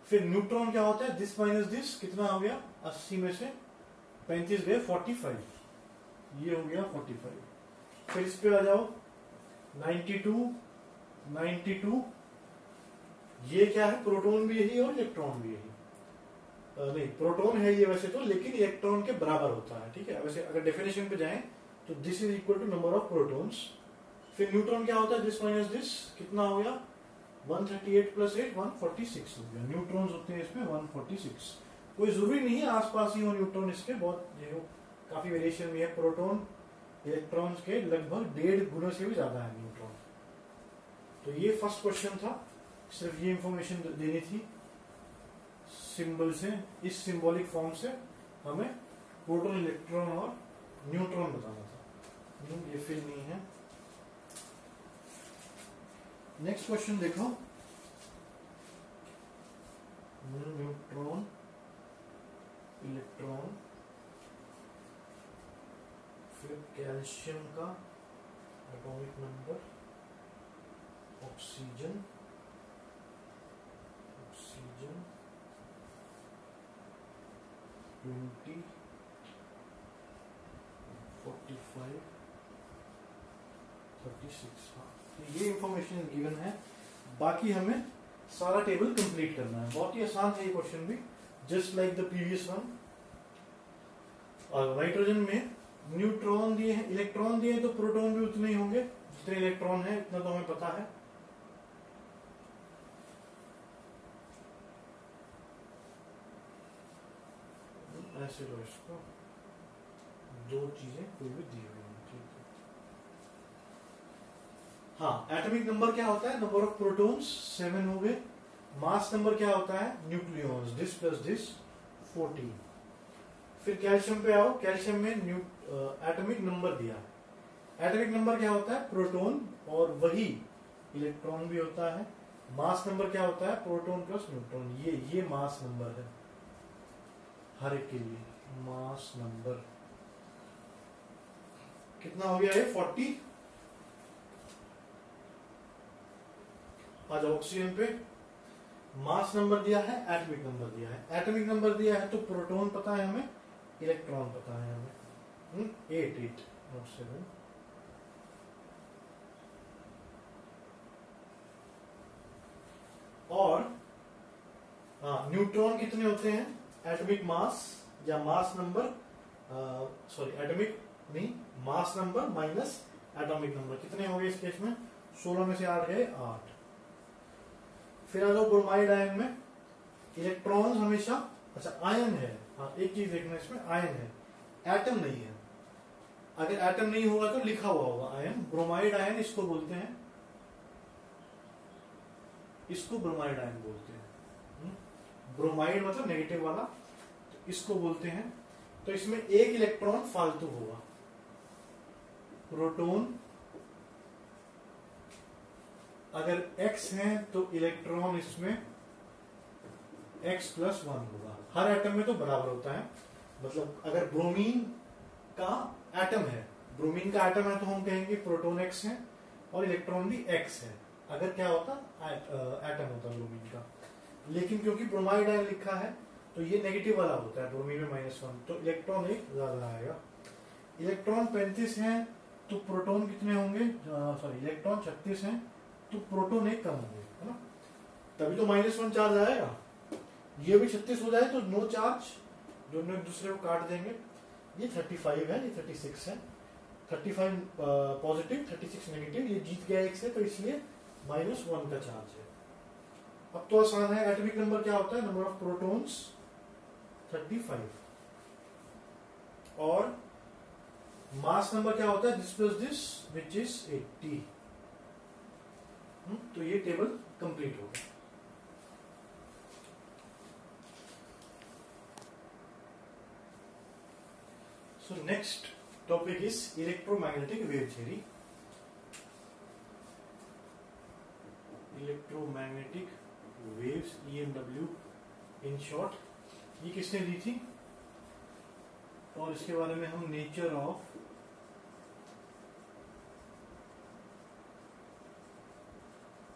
फिर न्यूट्रॉन क्या होता है, दिस माइनस दिस कितना हो गया, 80 में से 35 गए 45, ये हो गया 45। फिर इस पे आ जाओ 92, ये क्या है, प्रोटॉन भी यही और इलेक्ट्रॉन भी यही, नहीं प्रोटॉन है ये वैसे तो, लेकिन इलेक्ट्रॉन के बराबर होता है, ठीक है। वैसे अगर डेफिनेशन पे जाएं तो this is equal to number of protons. फिर न्यूट्रॉन क्या होता है, दिस माइनस दिस कितना हो गया, 138 प्लस 8 146 हो गया। न्यूट्रॉन्स होते हैं इसमें 146। कोई जरूरी नहीं है आसपास ही हो न्यूट्रॉन, इसके बहुत काफी वेरिएशन भी है। प्रोटॉन इलेक्ट्रॉन्स के लगभग 1.5 गुना से भी ज्यादा है न्यूट्रॉन। तो ये फर्स्ट क्वेश्चन था, सिर्फ ये इंफॉर्मेशन देनी थी सिंबल से, इस सिंबॉलिक फॉर्म से हमें प्रोटॉन, इलेक्ट्रॉन और न्यूट्रॉन बताना था। ये फिल नहीं है। नेक्स्ट क्वेश्चन देखो, न्यूट्रॉन, इलेक्ट्रॉन, फिर कैल्शियम का एटॉमिक नंबर, ऑक्सीजन 20, 45, 36। हाँ, तो ये इंफॉर्मेशन गिवन है। बाकी हमें सारा टेबल कंप्लीट करना है। बहुत ही आसान है ये क्वेश्चन भी, just like the previous one. और नाइट्रोजन में न्यूट्रॉन दिए हैं, इलेक्ट्रॉन दिए हैं, तो प्रोटॉन भी उतने ही होंगे जितने इलेक्ट्रॉन है, इतना तो हमें पता है। ऐसे लो इसको, दो चीजें कोई भी दी हुई है, ठीक है। हाँ, एटॉमिक नंबर क्या होता है, नंबर ऑफ प्रोटॉन्स 7 हो गए। मास नंबर क्या होता है, न्यूक्लियॉन्स, दिस प्लस दिस 14। फिर कैल्शियम पे आओ, कैल्शियम में एटॉमिक नंबर दिया है। एटॉमिक नंबर क्या होता है, प्रोटॉन, और वही इलेक्ट्रॉन भी होता है। मास नंबर क्या होता है, प्रोटॉन प्लस न्यूट्रॉन, ये मास नंबर है हर एक के लिए। मास नंबर कितना हो गया, ये 40। आज ऑक्सीजन पे मास नंबर दिया है, एटॉमिक नंबर दिया है। एटॉमिक नंबर दिया है तो प्रोटॉन पता है हमें, इलेक्ट्रॉन पता है हमें। 8 नॉट 7। और न्यूट्रॉन कितने होते हैं, एटॉमिक मास या मास नंबर, सॉरी एटॉमिक नहीं, mass number minus atomic number, कितने हो गए इस केस में, 16 में से 8 गए 8। फिर आ जाओ ब्रोमाइड आयन में, इलेक्ट्रॉन हमेशा, अच्छा आयन है, हाँ एक चीज देखना इसमें, आयन है, एटम नहीं है। अगर एटम नहीं होगा तो लिखा हुआ होगा आयन। ब्रोमाइड आयन इसको बोलते हैं, इसको ब्रोमाइड आयन बोलते हैं। ब्रोमाइड मतलब नेगेटिव वाला, तो इसको बोलते हैं। तो इसमें एक इलेक्ट्रॉन फालतू होगा, प्रोटॉन अगर x है तो इलेक्ट्रॉन इसमें x+1 होगा। हर एटम में तो बराबर होता है, मतलब अगर ब्रोमीन का एटम है, ब्रोमीन का एटम है तो हम कहेंगे प्रोटॉन x है और इलेक्ट्रॉन भी x है, अगर क्या होता एटम होता ब्रोमीन का। लेकिन क्योंकि ब्रोमाइड आयन लिखा है तो ये नेगेटिव वाला होता है, ब्रोमीन में -1, तो इलेक्ट्रॉन एक ज्यादा आएगा। इलेक्ट्रॉन 35 है तो प्रोटॉन कितने होंगे, सॉरी इलेक्ट्रॉन 36 है तो प्रोटॉन एक कम होंगे, है ना, तभी तो -1 चार्ज आएगा। ये भी 36 हो जाए तो नो चार्ज, दोनों एक दूसरे को काट देंगे। ये 35 है, ये 36 है, 35 पॉजिटिव 36 नेगेटिव, ये जीत गया एक से, तो इसलिए -1 का चार्ज है। अब तो आसान है, एटॉमिक नंबर क्या होता है, नंबर ऑफ प्रोटॉन्स 35, और मास नंबर क्या होता है, this plus this which is 80। तो ये टेबल कंप्लीट हो गया। So next topic is electromagnetic wave theory. Electromagnetic waves, EMW in short, ये किसने दी थी, और इसके बारे में हम नेचर ऑफ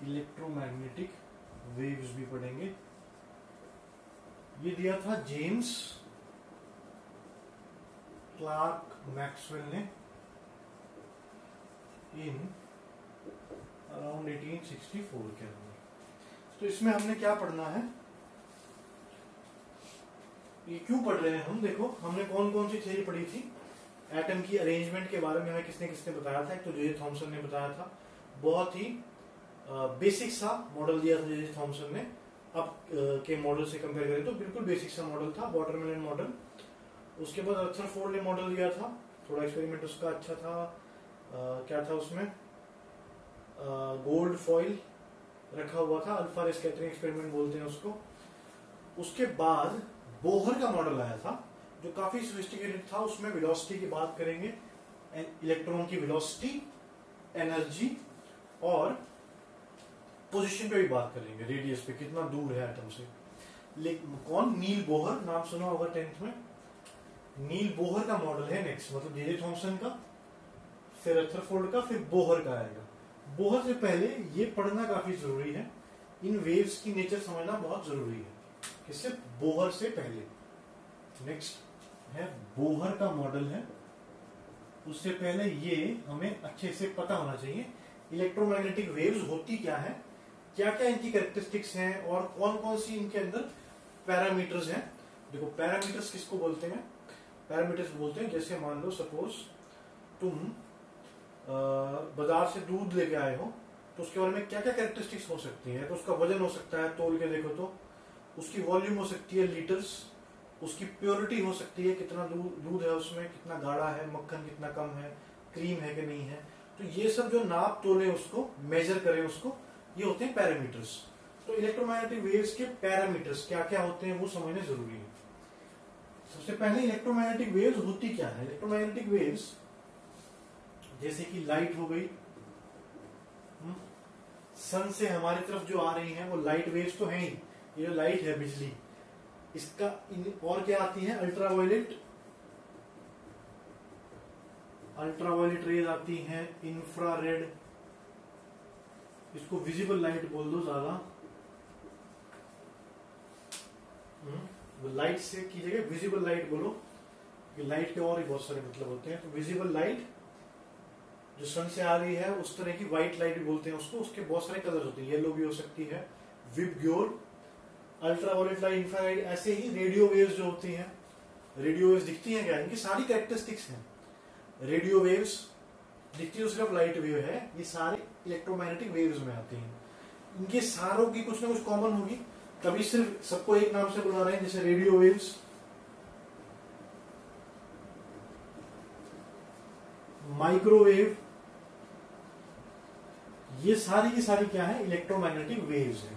इलेक्ट्रोमैग्नेटिक वेव्स भी पढ़ेंगे। ये दिया था जेम्स क्लार्क मैक्सवेल ने इन अराउंड 1864 के अंदर। तो इसमें हमने क्या पढ़ना है, ये क्यों पढ़ रहे हैं हम, देखो हमने कौन कौन सी थ्योरी पढ़ी थी। एटम की अरेंजमेंट के बारे में हमें किसने किसने बताया था, एक तो जे थॉमसन ने बताया था, बहुत ही बेसिक सा मॉडल दिया था जे थॉमसन ने। अब के मॉडल से कंपेयर करें तो बिल्कुल बेसिक सा मॉडल था, वाटरमेलन मॉडल। उसके बाद रदरफोर्ड ने मॉडल दिया था, थोड़ा एक्सपेरिमेंट उसका अच्छा था। क्या था उसमें, गोल्ड फॉइल रखा हुआ था, अल्फा रे स्कैटरिंग एक्सपेरिमेंट बोलते हैं उसको। उसके बाद बोहर का मॉडल आया था जो काफी सोफिस्टिकेटेड था। उसमें वेलोसिटी की बात करेंगे, इलेक्ट्रॉन की वेलोसिटी, एनर्जी और पोजीशन पे भी बात करेंगे, रेडियस पे कितना दूर है एटम से। लेकिन कौन, नील बोहर, नाम सुना होगा 10th में। नील बोहर का मॉडल है नेक्स्ट, मतलब जे थॉमसन का, फिर रदरफोर्ड का, फिर बोहर का आएगा। बोहर से पहले ये पढ़ना काफी जरूरी है, इन वेव्स की नेचर समझना बहुत जरूरी है। किससे, बोहर से पहले। नेक्स्ट है बोहर का मॉडल है, उससे पहले ये हमें अच्छे से पता होना चाहिए इलेक्ट्रोमैग्नेटिक वेव्स होती क्या है, क्या क्या इनकी कैरेक्टरिस्टिक्स हैं और कौन कौन सी इनके अंदर पैरामीटर्स हैं। देखो पैरामीटर्स किसको बोलते हैं, पैरामीटर्स बोलते हैं जैसे मान लो सपोज तुम बाजार से दूध लेके आए हो, तो उसके बारे में क्या क्या कैरेक्टरिस्टिक्स हो सकती है। तो उसका वजन हो सकता है, तोल के देखो तो, उसकी वॉल्यूम हो सकती है लीटर्स, उसकी प्योरिटी हो सकती है, कितना दूध है उसमें, कितना गाढ़ा है, मक्खन कितना कम है, क्रीम है कि नहीं है। तो ये सब जो नाप तोले उसको, मेजर करें उसको, ये होते हैं पैरामीटर्स। तो इलेक्ट्रोमैग्नेटिक वेव्स के पैरामीटर्स क्या क्या होते हैं वो समझने जरूरी है। सबसे पहले इलेक्ट्रोमैग्नेटिक वेव्स होती क्या है। इलेक्ट्रोमैग्नेटिक वेव्स जैसे कि लाइट हो गई, सन से हमारी तरफ जो आ रही है वो लाइट वेव्स तो है ही। ये जो लाइट है बिजली, इसका और क्या आती है, अल्ट्रावायलेट, अल्ट्रावायलेट रेज आती हैं, इंफ्रारेड, इसको विजिबल लाइट बोल दो ज्यादा, लाइट से की जगह विजिबल लाइट बोलो, लाइट के और भी बहुत सारे मतलब होते हैं। तो विजिबल लाइट जो सन से आ रही है, उस तरह की व्हाइट लाइट भी बोलते हैं उसको, उसके बहुत सारे कलर होते हैं, येलो भी हो सकती है, विबग्योर, अल्ट्रावायलेट लाइट, इंफ्रारेड। ऐसे ही रेडियो वेव्स जो होती हैं, रेडियो वेव्स दिखती हैं क्या, इनकी सारी कैरेक्टरिस्टिक्स हैं। रेडियो वेव्स दिखती है सिर्फ लाइट वेव है, ये सारे इलेक्ट्रोमैग्नेटिक वेव्स में आती हैं। इनके सारों की कुछ ना कुछ कॉमन होगी, कभी सिर्फ सबको एक नाम से बुला रहे हैं जैसे रेडियो वेव्स, माइक्रोवेव, ये सारी की सारी क्या है, इलेक्ट्रोमैग्नेटिक वेव्स है।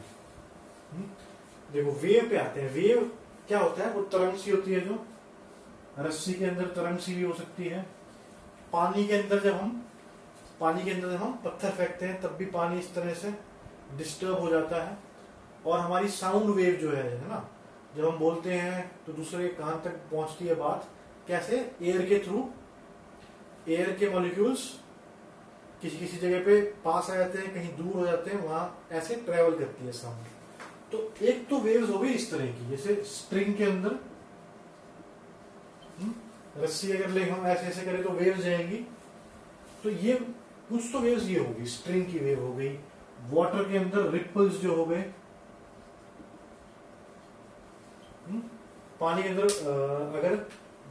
देखो वेव पे आते हैं। वेव क्या होता है, वो तरंग सी होती है, जो रस्सी के अंदर तरंग सी भी हो सकती है। पानी के अंदर जब हम पत्थर फेंकते हैं तब भी पानी इस तरह से डिस्टर्ब हो जाता है। और हमारी साउंड वेव जो है ना, जब हम बोलते हैं तो दूसरे कान तक पहुंचती है बात, कैसे, एयर के थ्रू। एयर के मॉलिक्यूल्स किसी किसी जगह पे पास आ जाते हैं, कहीं दूर हो जाते हैं, वहां ऐसे ट्रेवल करती है साउंड। तो एक तो वेव्स हो गई इस तरह की, जैसे स्ट्रिंग के अंदर रस्सी अगर ले हम ऐसे ऐसे करें तो वेव्स जाएंगी। तो ये कुछ तो वेव्स ये होगी, स्ट्रिंग की वेव हो गई। वाटर के अंदर रिपल्स जो हो गए, पानी के अंदर अगर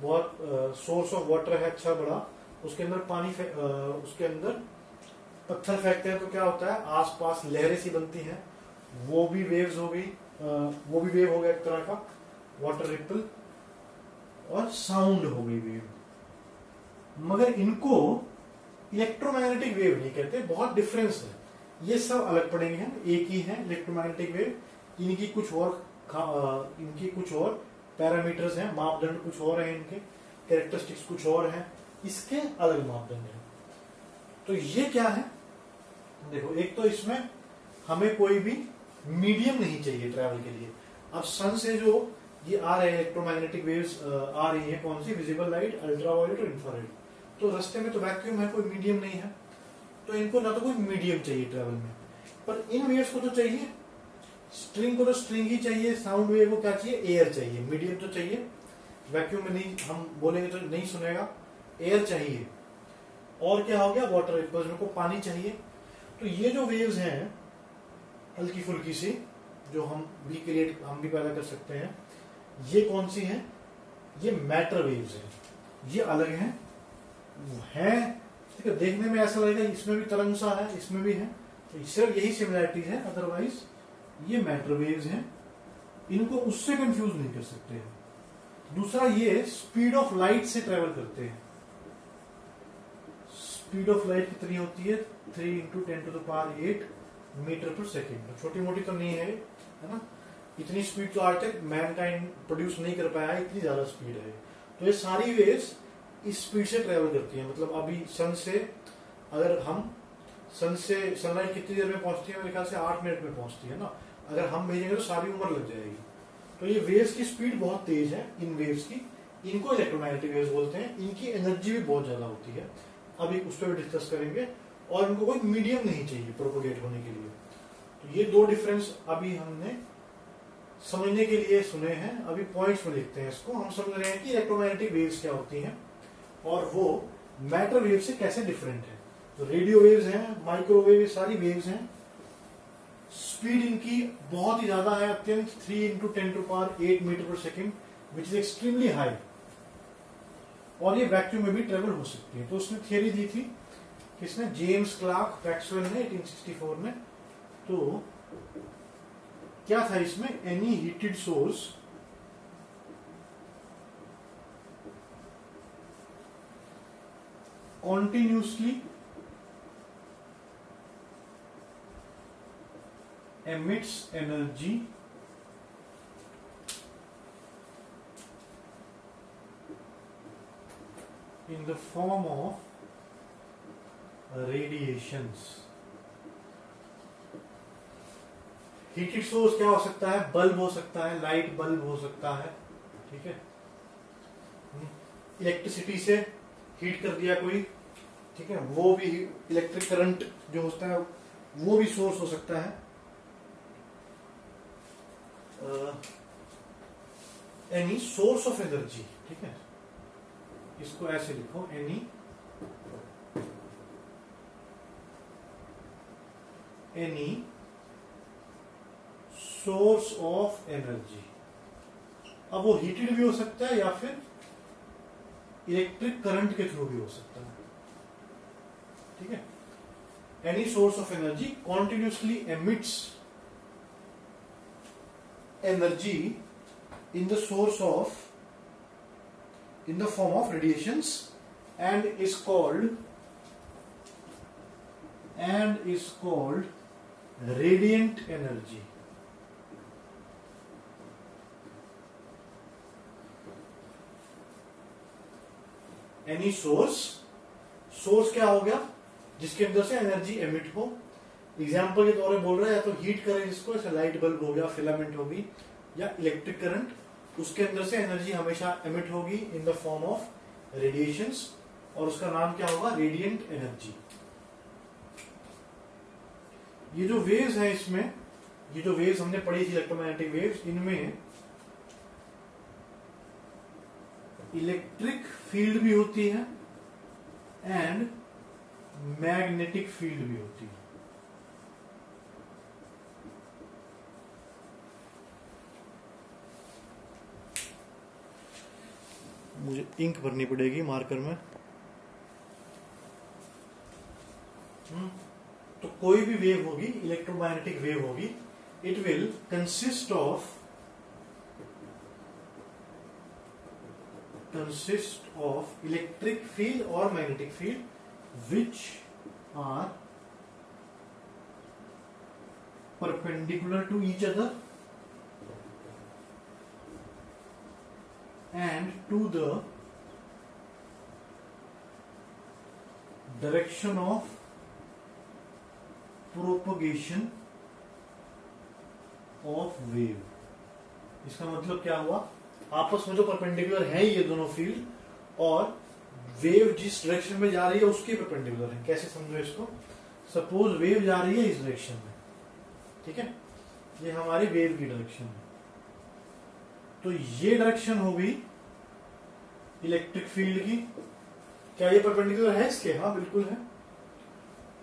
बहुत सोर्स ऑफ वाटर है अच्छा बड़ा, उसके अंदर उसके अंदर पत्थर फेंकते हैं तो क्या होता है, आसपास लहरें सी बनती हैं, वो भी वेव्स हो गई, वो भी वेव हो गया एक तरह का, वाटर रिपल। और साउंड हो गई वेव। मगर इनको इलेक्ट्रोमैग्नेटिक वेव नहीं कहते, बहुत डिफरेंस है। ये सब अलग पड़ेंगे, हम एक ही है इलेक्ट्रोमैग्नेटिक वेव। इनकी कुछ और पैरामीटर्स हैं, मापदंड कुछ और हैं, इनके कैरेक्टरिस्टिक्स कुछ और हैं, इसके अलग मापदंड हैं। तो ये क्या है, देखो एक तो इसमें हमें कोई भी मीडियम नहीं चाहिए ट्रैवल के लिए। अब सन से जो ये आ रहे हैं इलेक्ट्रोमैग्नेटिक वेव्स आ रही है, कौन सी, विजिबल लाइट, अल्ट्रावायलेट और इंफ्रारेड। तो रास्ते में तो वैक्यूम है, कोई मीडियम नहीं है, तो इनको ना तो कोई मीडियम चाहिए ट्रैवल में, पर इन वेव्स को तो चाहिए। स्ट्रिंग को तो स्ट्रिंग ही चाहिए, साउंड वेव को क्या चाहिए, एयर चाहिए, मीडियम तो चाहिए, वैक्यूम में नहीं, हम बोलेंगे तो नहीं सुनेगा, एयर चाहिए। और क्या हो गया, वाटर वेव, मेरे को पानी चाहिए। तो ये जो वेव्स हैं हल्की फुल्की सी, जो हम भी पैदा कर सकते हैं, ये कौन सी हैं, ये मैटर वेव्स हैं, ये अलग हैं, ठीक है। देखने में ऐसा लगेगा इसमें भी तरंग सा है, इसमें भी है, तो सिर्फ यही सिमिलैरिटीज है, अदरवाइज ये मैटर वेव्स हैं, इनको उससे कंफ्यूज नहीं कर सकते हैं। दूसरा, ये स्पीड ऑफ लाइट से ट्रेवल करते हैं। स्पीड ऑफ लाइट कितनी होती है, 3 × 10⁸ मीटर पर सेकेंड। छोटी मोटी तो नहीं है ना, इतनी स्पीड तो आज तक मैनकाइंड प्रोड्यूस नहीं कर पाया, इतनी ज्यादा स्पीड है। तो ये सारी वेव्स इस स्पीड से ट्रेवल करती है। मतलब अभी सन से, अगर हम सन से, सनलाइट कितनी देर में पहुंचती है, मेरे ख्याल से 8 मिनट में पहुंचती है ना, अगर हम भेजेंगे तो सारी उम्र लग जाएगी। तो ये वेव्स की स्पीड बहुत तेज है, इन वेव्स की, इनको इलेक्ट्रोमैग्नेटिक वेव्स बोलते हैं। इनकी एनर्जी भी बहुत ज्यादा होती है, अभी उस पर भी डिस्कस करेंगे। और इनको कोई मीडियम नहीं चाहिए प्रोपोगेट होने के लिए। तो ये दो डिफरेंस अभी हमने समझने के लिए सुने हैं। अभी पॉइंट्स में लिखते हैं इसको। हम समझ रहे हैं कि इलेक्ट्रोमैग्नेटिक वेव्स क्या होती हैं और वो मैटर वेव से कैसे डिफरेंट है। तो रेडियो वेव्स हैं, माइक्रोवेव, ये सारी वेव्स हैं। स्पीड इनकी बहुत ही ज्यादा है, अत्यंत, 3 × 10⁸ metre per second, which is extremely high. और ये वैक्यूम में भी ट्रेवल हो सकती है। तो उसने थियरी दी थी, किसने, जेम्स क्लार्क मैक्सवेल ने 1864 में। तो क्या था इसमें, any heated source continuously emits energy in the form of radiations। Heated source क्या हो सकता है, बल्ब हो सकता है, लाइट बल्ब हो सकता है, ठीक है। इलेक्ट्रिसिटी से हीट कर दिया कोई, ठीक है, वो भी इलेक्ट्रिक करंट जो होता है वो भी सोर्स हो सकता है। एनी सोर्स ऑफ एनर्जी, ठीक है, इसको ऐसे लिखो, एनी सोर्स ऑफ एनर्जी। अब वो हीटेड भी हो सकता है या फिर इलेक्ट्रिक करंट के थ्रू भी हो सकता है, ठीक है। Any source of energy continuously emits energy in the source of, in the form of radiations, and is called radiant energy। Any source क्या हो गया, जिसके अंदर से एनर्जी एमिट हो। एग्जाम्पल के तौर पे बोल रहे हैं, या तो हीट करें जिसको, ऐसे लाइट बल्ब हो गया, फिलामेंट होगी, या इलेक्ट्रिक करंट, उसके अंदर से एनर्जी हमेशा एमिट होगी in the form of radiations, और उसका नाम क्या होगा, रेडिएंट एनर्जी। ये जो वेव्स हैं इसमें, ये जो वेव्स हमने पढ़ी थी इलेक्ट्रोमैग्नेटिक वेव्स, इनमें इलेक्ट्रिक फील्ड भी होती है एंड मैग्नेटिक फील्ड भी होती है। मुझे इंक भरनी पड़ेगी मार्कर में। तो कोई भी वेव होगी, इलेक्ट्रोमैग्नेटिक वेव होगी, it will consist of electric field और magnetic field which are perpendicular to each other and to the direction of propagation of wave। इसका मतलब क्या हुआ, आपस में जो परपेंडिकुलर है ये दोनों फील्ड, और वेव जिस डायरेक्शन में जा रही है उसके परपेंडिकुलर है। कैसे समझो इसको, सपोज वेव जा रही है इस डायरेक्शन में, ठीक है, ये हमारी वेव की डायरेक्शन है। तो ये डायरेक्शन होगी इलेक्ट्रिक फील्ड की। क्या ये परपेंडिकुलर है इसके? हाँ बिल्कुल है।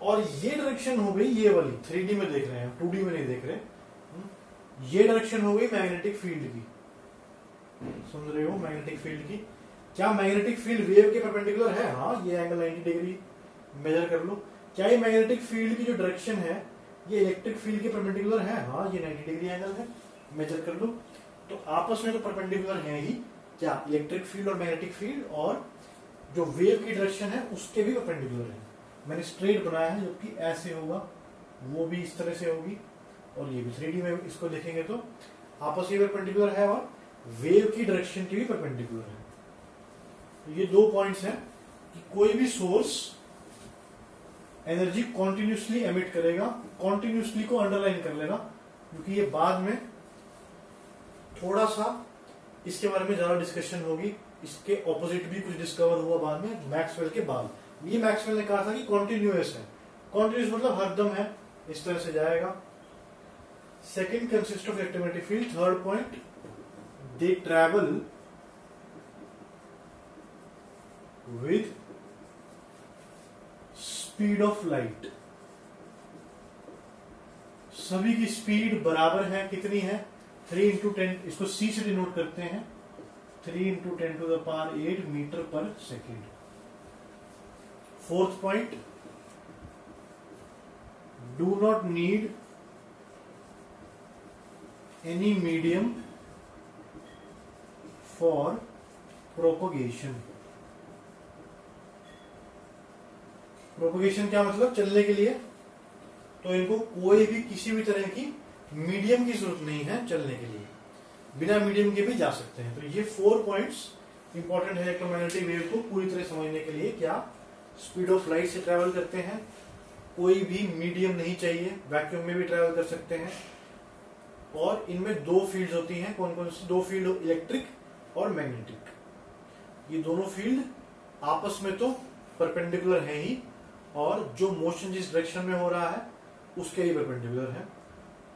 और ये डायरेक्शन हो गई ये वाली, 3D में देख रहे हैं, 2D में नहीं देख रहे। ये डायरेक्शन हो गई मैग्नेटिक फील्ड की। समझ रहे हो? मैग्नेटिक फील्ड की। क्या मैग्नेटिक फील्ड वेव के परपेंडिकुलर है? हाँ, ये एंगल 90 डिग्री मेजर कर लो। क्या ये मैग्नेटिक फील्ड की जो डायरेक्शन है ये इलेक्ट्रिक फील्ड के परपेंडिकुलर है? हाँ, ये 90 डिग्री एंगल है, मेजर कर लो। तो आपस में तो परपेंडिकुलर है ही, क्या इलेक्ट्रिक फील्ड और मैग्नेटिक फील्ड, और जो वेव की डायरेक्शन है उसके भी परपेंडिकुलर है। मैंने स्ट्रेट बनाया है, जबकि ऐसे होगा, वो भी इस तरह से होगी, और ये भी 3D में इसको देखेंगे तो आपस में परपेंडिकुलर है और वेव की डायरेक्शन की भी परपेंडिकुलर है। तो ये दो पॉइंट्स हैं कि कोई भी सोर्स एनर्जी कॉन्टिन्यूसली एमिट करेगा। कॉन्टिन्यूसली को अंडरलाइन कर लेना, क्योंकि ये बाद में थोड़ा सा इसके बारे में ज्यादा डिस्कशन होगी। इसके ऑपोजिट भी कुछ डिस्कवर हुआ बाद में मैक्सवेल के बाद। ये मैक्सवेल ने कहा था कि कॉन्टिन्यूअस है। कॉन्टिन्यूअस मतलब हरदम है, इस तरह से जाएगा। Second consist of electromagnetic field. Third point, they travel with speed of light. सभी की स्पीड बराबर है। कितनी है? 3 इंटू 10, इसको C से डिनोट करते हैं, 3 into 10 to the power 8 metre per second. Fourth point, do not need any medium for propagation. Propagation क्या मतलब? चलने के लिए। तो इनको कोई भी किसी भी तरह की मीडियम की जरूरत नहीं है चलने के लिए, बिना मीडियम के भी जा सकते हैं। तो ये 4 पॉइंट्स इंपॉर्टेंट है इलेक्ट्रोमैग्नेटिक वेव को पूरी तरह समझने के लिए। क्या? स्पीड ऑफ लाइट से ट्रेवल करते हैं, कोई भी मीडियम नहीं चाहिए, वैक्यूम में भी ट्रेवल कर सकते हैं, और इनमें दो फील्ड होती हैं। कौन कौन सी दो फील्ड? इलेक्ट्रिक और मैग्नेटिक। ये दोनों फील्ड आपस में तो परपेंडिकुलर है ही, और जो मोशन जिस डायरेक्शन में हो रहा है उसके ही परपेंडिकुलर है।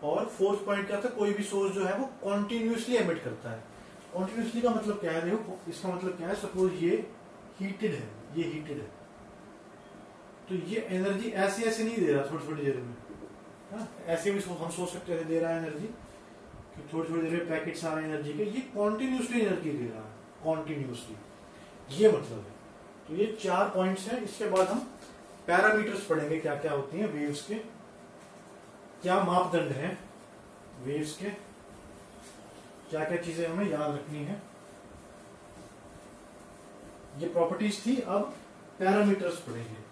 और फोर्थ पॉइंट क्या था? कोई भी सोर्स जो है वो कॉन्टिन्यूसली एमिट करता है। कॉन्टिन्यूसली का मतलब क्या है? देखो, इसका मतलब क्या है? सपोज ये हीटेड है, ये हीटेड है, तो ये एनर्जी ऐसे ऐसे नहीं दे रहा थोड़ी थोड़ी देर में। हाँ, ऐसे भी हम सोच सकते हैं दे रहा है एनर्जी, कि थोड़ी थोड़ी देर में पैकेट्स आ रहे हैं एनर्जी के। ये कॉन्टिन्यूसली एनर्जी दे रहा है, कॉन्टिन्यूसली, ये मतलब है। तो ये 4 पॉइंट्स हैं। इसके बाद हम पैरामीटर्स पढ़ेंगे, क्या क्या होती हैं वेव्स के, क्या मापदंड हैं वेव्स के, क्या क्या चीजें हमें याद रखनी है। ये प्रॉपर्टीज थी, अब पैरामीटर्स पढ़ेंगे।